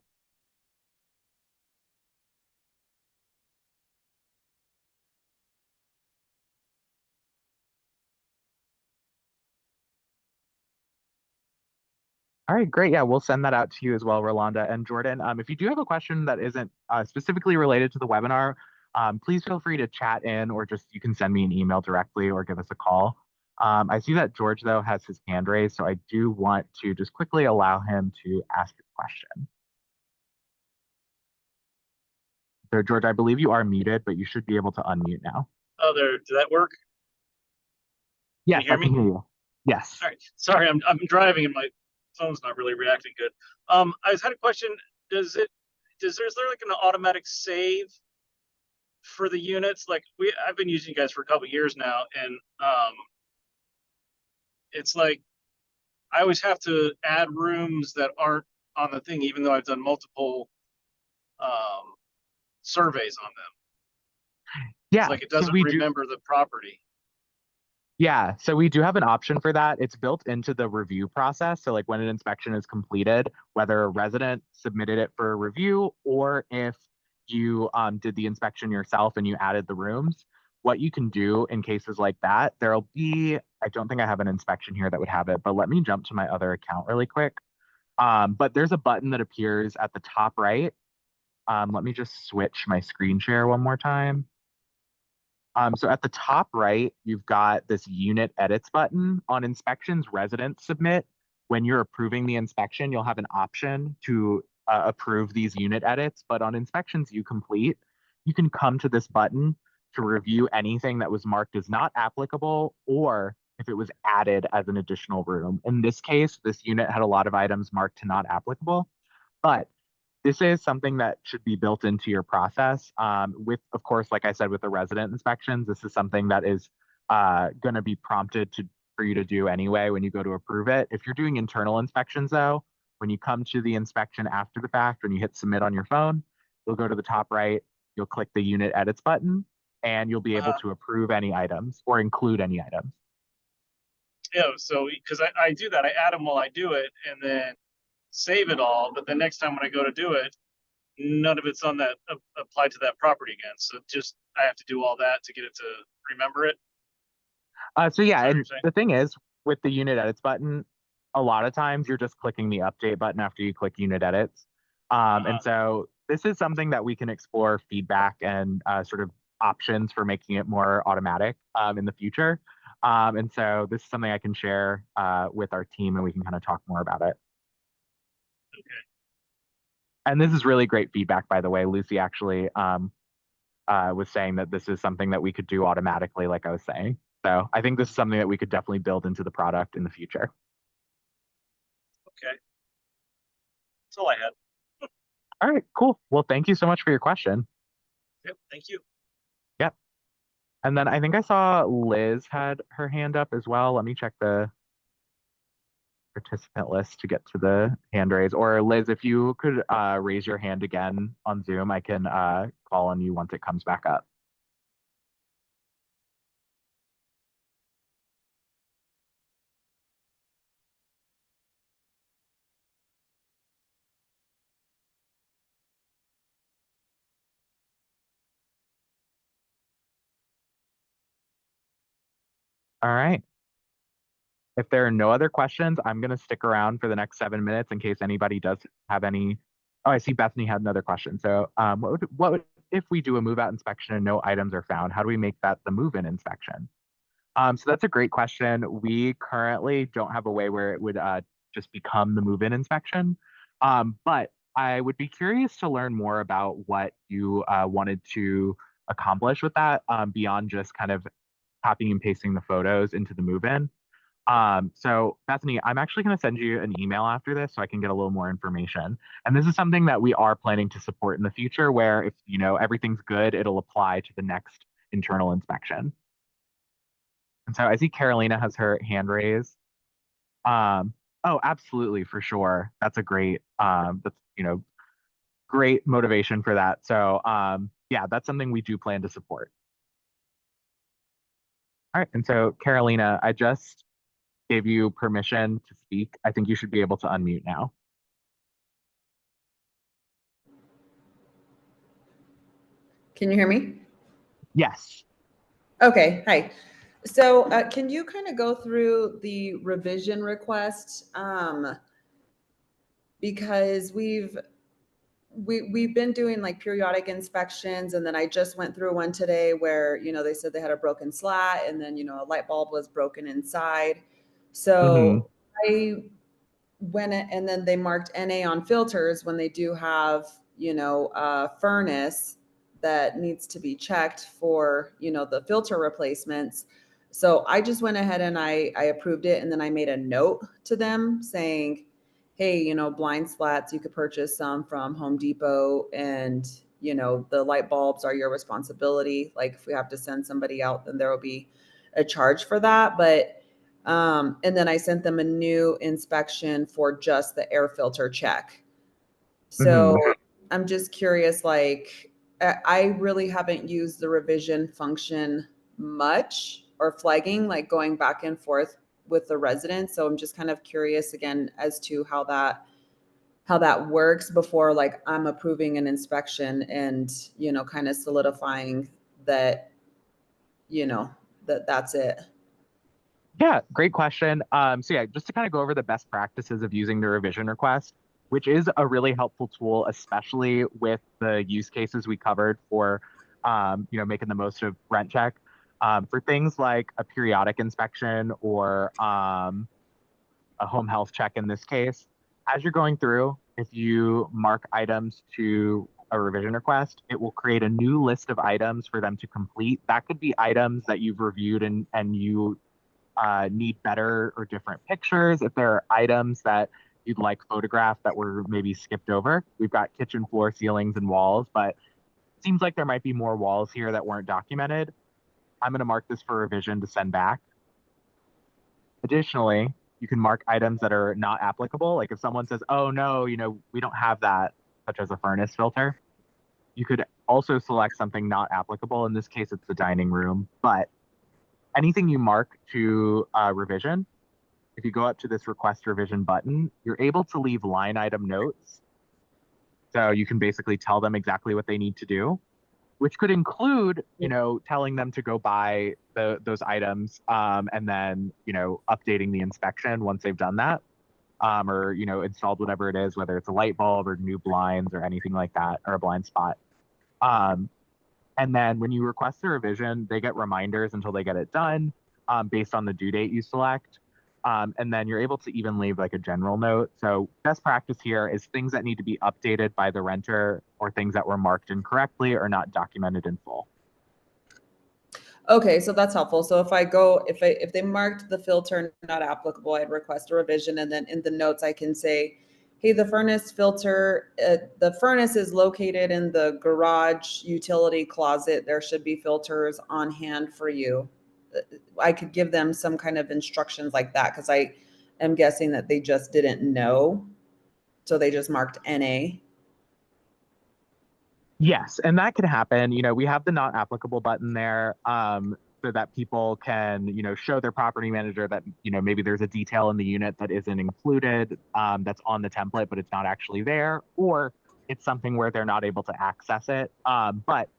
All right, great. Yeah, we'll send that out to you as well, Rolanda and Jordan. If you do have a question that isn't specifically related to the webinar, please feel free to chat in or just you can send me an email directly or give us a call. I see that George, though, has his hand raised, so I do want to just quickly allow him to ask a question. So, George, I believe you are muted, but you should be able to unmute now. Oh, there. Did that work? Yes, Can you hear I can me? hear you. Yes. All right. Sorry, I'm driving and my phone's not really reacting good. I just had a question. Is there like an automatic save for the units? Like I've been using you guys for a couple years now, and it's like I always have to add rooms that aren't on the thing, even though I've done multiple um, surveys on them. It's Yeah, like it so doesn't we do. remember the property. Yeah, so we do have an option for that. It's built into the review process. So, like when an inspection is completed, whether a resident submitted it for a review or if you did the inspection yourself and you added the rooms, what you can do in cases like that, there'll be, I don't think I have an inspection here that would have it, but let me jump to my other account really quick. But there's a button that appears at the top right. Let me just switch my screen share one more time. So at the top right, you've got this unit edits button. On inspections, residents submit. When you're approving the inspection, you'll have an option to approve these unit edits. But on inspections you complete, you can come to this button to review anything that was marked as not applicable or if it was added as an additional room. In this case, this unit had a lot of items marked to not applicable, but this is something that should be built into your process. With, of course, like I said, with the resident inspections, this is something that is going to be prompted for you to do anyway when you go to approve it. If you're doing internal inspections, though, when you come to the inspection after the fact, when you hit submit on your phone, you'll go to the top right, you'll click the unit edits button, and you'll be able Uh, to approve any items or include any items. so because I do that, I add them while I do it, and then save it all. But the next time when I go to do it, none of it's on that applied to that property again. So just I have to do all that to get it to remember it. So Is yeah, that what you're and saying? the thing is, with the unit edits button, a lot of times you're just clicking the update button after you click unit edits. And Uh-huh. so this is something that we can explore feedback and sort of options for making it more automatic in the future. And so this is something I can share with our team and we can kind of talk more about it. Okay. And this is really great feedback, by the way. Lucy actually was saying that this is something that we could do automatically, like I was saying. So I think this is something that we could definitely build into the product in the future. Okay. That's all I had. All right, cool. Well, thank you so much for your question. Yep. Thank you. Yep. And then I think I saw Liz had her hand up as well. Let me check the participant list to get to the hand raise. Or Liz, if you could raise your hand again on Zoom, I can call on you once it comes back up. All right. If there are no other questions, I'm going to stick around for the next 7 minutes in case anybody does have any. Oh, I see Bethany had another question. So, if we do a move out inspection and no items are found, how do we make that the move in inspection? So that's a great question. We currently don't have a way where it would just become the move in inspection. But I would be curious to learn more about what you wanted to accomplish with that beyond just kind of copying and pasting the photos into the move in. So Bethany, I'm actually going to send you an email after this so I can get a little more information. And this is something that we are planning to support in the future where if, everything's good, it'll apply to the next internal inspection. And so I see Carolina has her hand raised. Oh, absolutely, for sure. That's a great motivation for that. So yeah, that's something we do plan to support. All right. And so Carolina, I just gave you permission to speak. I think you should be able to unmute now. Can you hear me? Yes. Okay, hi. So can you kind of go through the revision request? Because we've been doing like periodic inspections, and then I just went through one today where, they said they had a broken slat and then, a light bulb was broken inside. Hmm. So I went and then they marked NA on filters when they do have, a furnace that needs to be checked for, the filter replacements. So I just went ahead and I approved it. And then I made a note to them saying, hey, blind slats, you could purchase some from Home Depot, and, the light bulbs are your responsibility. Like if we have to send somebody out, then there will be a charge for that. But and then I sent them a new inspection for just the air filter check. So Hmm. I'm just curious, like, I really haven't used the revision function much, or flagging, like going back and forth with the residents. So I'm just kind of curious again as to how that works before like I'm approving an inspection and, kind of solidifying that, that's it. Yeah, great question. So yeah, just to kind of go over the best practices of using the revision request, which is a really helpful tool, especially with the use cases we covered for, making the most of RentCheck. For things like a periodic inspection or a home health check in this case, as you're going through, if you mark items to a revision request, it will create a new list of items for them to complete. That could be items that you've reviewed and you need better or different pictures. If there are items that you'd like photographed that were maybe skipped over, we've got kitchen floor, ceilings, and walls, but it seems like there might be more walls here that weren't documented. I'm going to mark this for revision to send back. Additionally, you can mark items that are not applicable. Like if someone says, oh no, we don't have that, such as a furnace filter, you could also select something not applicable. In this case, it's the dining room, but anything you mark to revision, if you go up to this request revision button, you're able to leave line item notes. So you can basically tell them exactly what they need to do, which could include, telling them to go buy those items and then, updating the inspection once they've done that. or, installed whatever it is, whether it's a light bulb or new blinds or anything like that, or a blind spot. Um, and then when you request a revision, they get reminders until they get it done, based on the due date you select. And then you're able to even leave like a general note. So best practice here is things that need to be updated by the renter or things that were marked incorrectly or not documented in full. Okay, so that's helpful. So if they marked the filter not applicable, I'd request a revision, and then in the notes I can say, hey, the furnace is located in the garage utility closet. There should be filters on hand for you. I could give them some kind of instructions like that, because I am guessing that they just didn't know. So they just marked NA. Yes, and that could happen. We have the not applicable button there, so that people can, show their property manager that, maybe there's a detail in the unit that isn't included, that's on the template, but it's not actually there, or it's something where they're not able to access it. But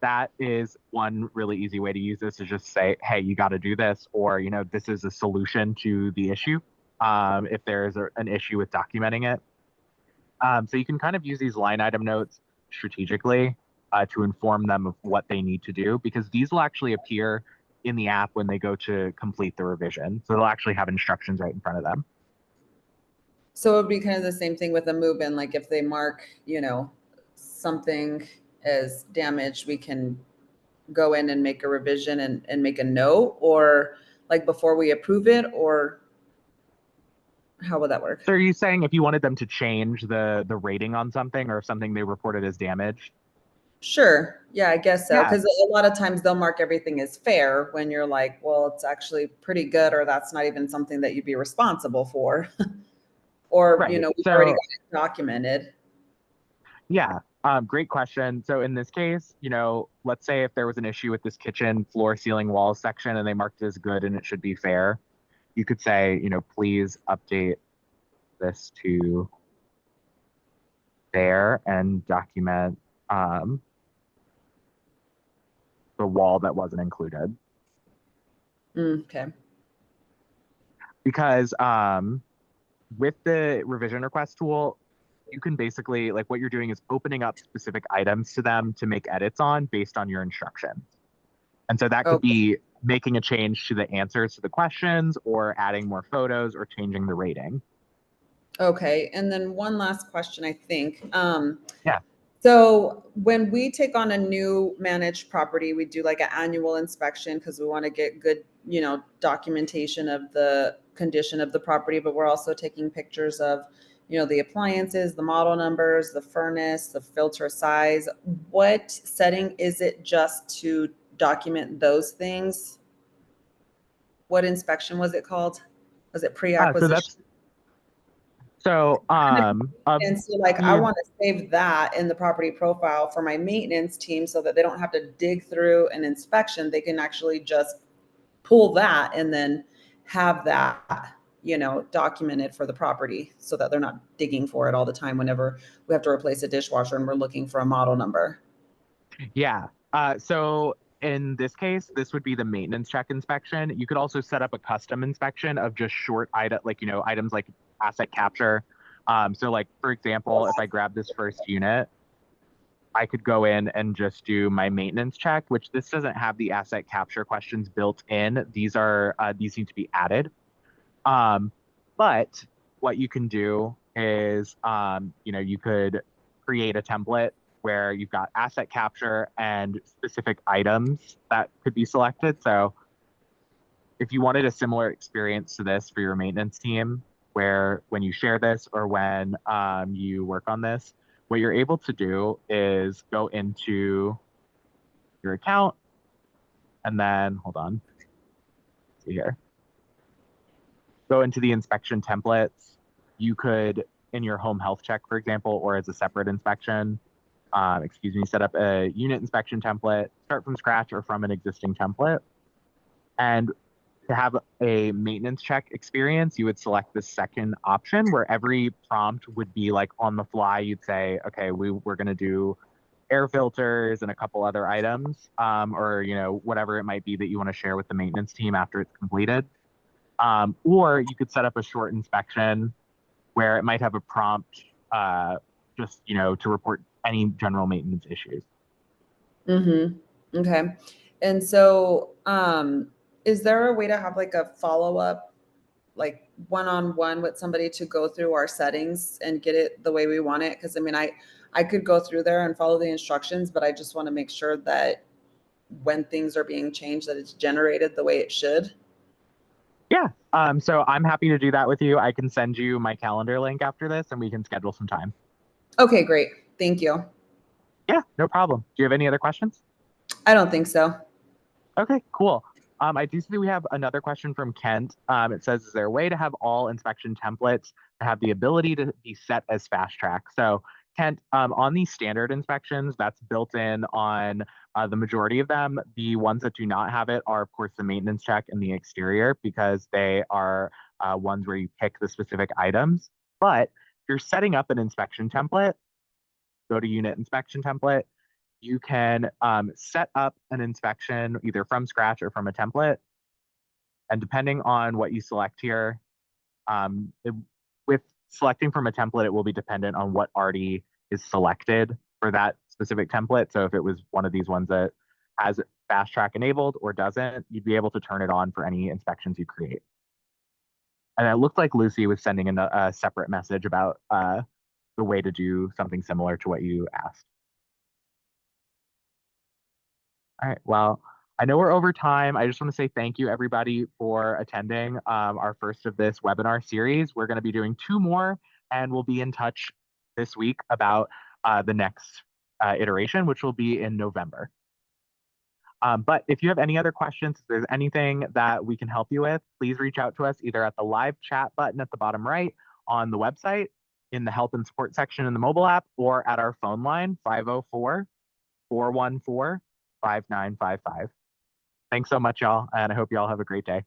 that is one really easy way to use this, is just say, hey, you got to do this, or, this is a solution to the issue, if there's an issue with documenting it. So you can kind of use these line item notes strategically, to inform them of what they need to do, because these will actually appear in the app when they go to complete the revision. So they'll actually have instructions right in front of them. So it would be kind of the same thing with a move-in. Like if they mark, something as damaged, we can go in and make a revision and make a note, or like before we approve it, or how would that work? So are you saying if you wanted them to change the rating on something, or if something they reported as damaged? Sure. Yeah, I guess so. Yeah. Because a lot of times they'll mark everything as fair when you're like, well, it's actually pretty good, or that's not even something that you'd be responsible for. Or, Right. we've already got it documented. Yeah. Great question. So in this case, let's say if there was an issue with this kitchen floor, ceiling, walls section, and they marked it as good and it should be fair, you could say, please update this to fair and document, the wall that wasn't included. Okay. Because with the revision request tool, you can basically, like, what you're doing is opening up specific items to them to make edits on based on your instructions. And so that could be making a change to the answers to the questions, or adding more photos, or changing the rating. Okay. And then one last question, I think. Yeah. So when we take on a new managed property, we do like an annual inspection because we want to get good, documentation of the condition of the property, but we're also taking pictures of, the appliances, the model numbers, the furnace, the filter size. What setting is it just to document those things? What inspection was it called? Was it pre-acquisition? And so like, I want to save that in the property profile for my maintenance team so that they don't have to dig through an inspection. They can actually just pull that and then have that, documented for the property so that they're not digging for it all the time whenever we have to replace a dishwasher and we're looking for a model number. Yeah. So in this case, this would be the maintenance check inspection. You could also set up a custom inspection of just short items like asset capture. So like, for example, if I grab this first unit, I could go in and just do my maintenance check, which this doesn't have the asset capture questions built in. These need to be added. But what you can do is, you could create a template where you've got asset capture and specific items that could be selected. So if you wanted a similar experience to this for your maintenance team, where when you share this, or when you work on this, what you're able to do is go into your account, and then hold on, let's see here. Go into the inspection templates. You could, in your home health check, for example, or as a separate inspection, set up a unit inspection template, start from scratch or from an existing template. And to have a maintenance check experience, you would select the second option, where every prompt would be like on the fly. You'd say, okay, we're going to do air filters and a couple other items, or whatever it might be that you want to share with the maintenance team after it's completed. Or you could set up a short inspection where it might have a prompt just, to report any general maintenance issues. Mm-hmm. Okay. And so, is there a way to have like a follow-up, like one-on-one with somebody to go through our settings and get it the way we want it? Because I mean, I could go through there and follow the instructions, but I just want to make sure that when things are being changed, that it's generated the way it should. Yeah. So I'm happy to do that with you. I can send you my calendar link after this and we can schedule some time. Okay, great. Thank you. Yeah, no problem. Do you have any other questions? I don't think so. Okay, cool. I do see we have another question from Kent. It says, is there a way to have all inspection templates to have the ability to be set as fast track? So Kent, on these standard inspections, that's built in on the majority of them. The ones that do not have it are, of course, the maintenance check and the exterior, because they are ones where you pick the specific items. But if you're setting up an inspection template, go to unit inspection template. You can set up an inspection either from scratch or from a template. And depending on what you select here, with selecting from a template, it will be dependent on what already is selected for that specific template. So if it was one of these ones that has fast track enabled or doesn't, you'd be able to turn it on for any inspections you create. And it looked like Lucy was sending in a separate message about the way to do something similar to what you asked. All right. Well, I know we're over time. I just want to say thank you, everybody, for attending our first of this webinar series. We're going to be doing 2 more, and we'll be in touch this week about the next iteration, which will be in November. But if you have any other questions, if there's anything that we can help you with, please reach out to us either at the live chat button at the bottom right on the website, in the help and support section in the mobile app, or at our phone line, 504-414-5955. Thanks so much, y'all, and I hope y'all have a great day.